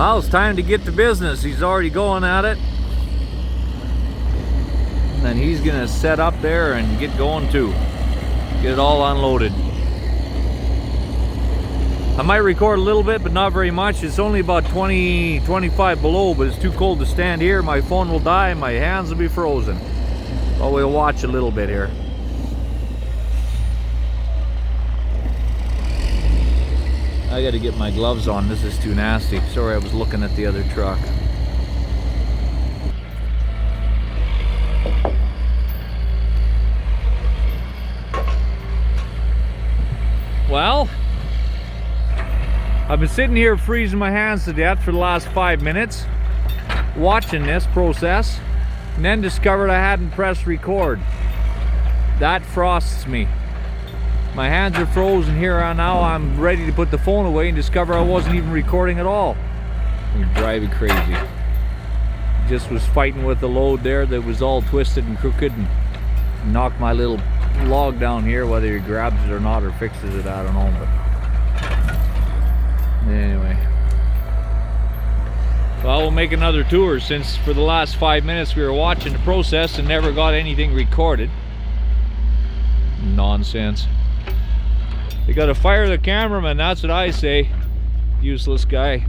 Well, it's time to get to business. He's already going at it. And then he's gonna set up there and get going too. Get it all unloaded. I might record a little bit, but not very much. It's only about 25 below, but it's too cold to stand here. My phone will die, my hands will be frozen. But we'll watch a little bit here. I gotta get my gloves on. This is too nasty. Sorry, I was looking at the other truck. Well, I've been sitting here freezing my hands to death for the last 5 minutes, watching this process, and then discovered I hadn't pressed record. That frosts me. My hands are frozen here and now. I'm ready to put the phone away and discover I wasn't even recording at all. It drive me crazy. Just was fighting with the load there that was all twisted and crooked and knocked my little log down here. Whether he grabs it or not or fixes it, I don't know. But anyway, well, we'll make another tour, since for the last 5 minutes we were watching the process and never got anything recorded. Nonsense. They gotta fire the cameraman, that's what I say. Useless guy.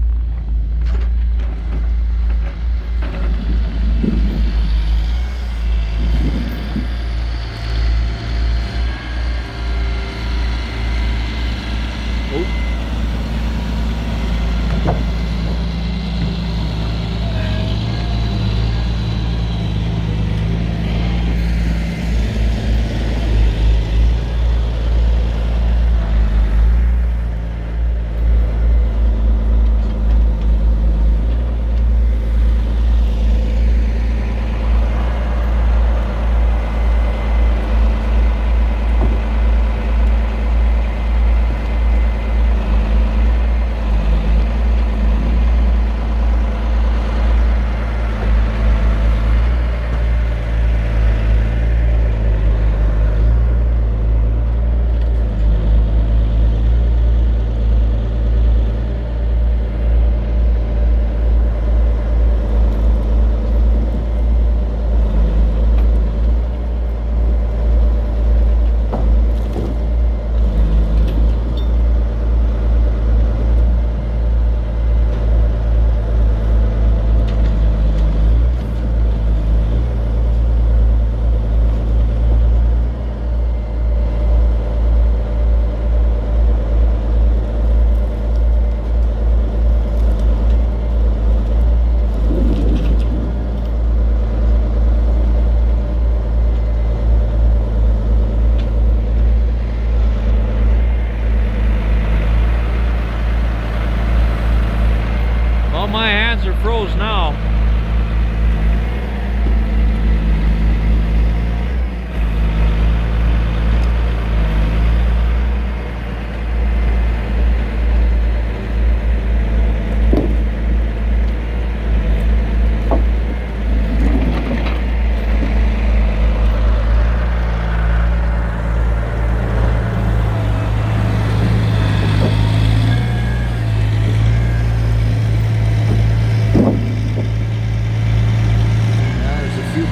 My hands are froze now.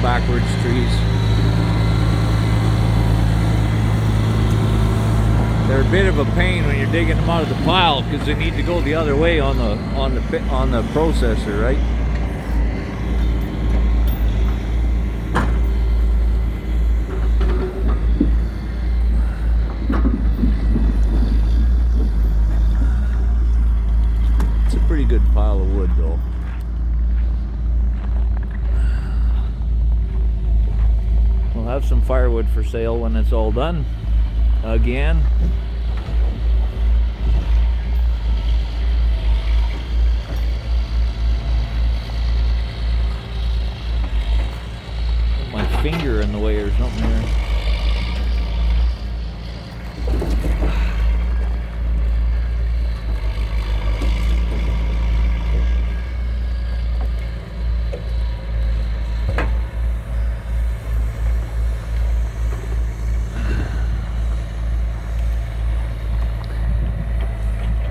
Backwards trees. They're a bit of a pain when you're digging them out of the pile because they need to go the other way on the processor, right? It's a pretty good pile of wood though. We'll have some firewood for sale when it's all done. Again. Put my finger in the way or something there.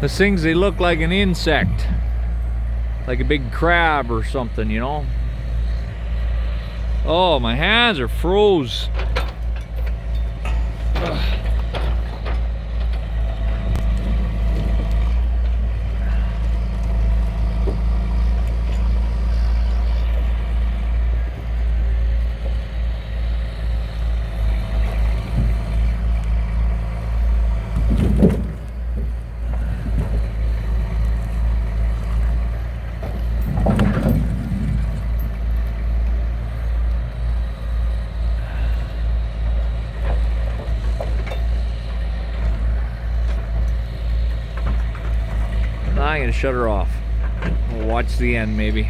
Those things, they look like an insect. like a big crab or something, you know. Oh, my hands are froze. Ugh. I'm gonna shut her off. We'll watch the end maybe.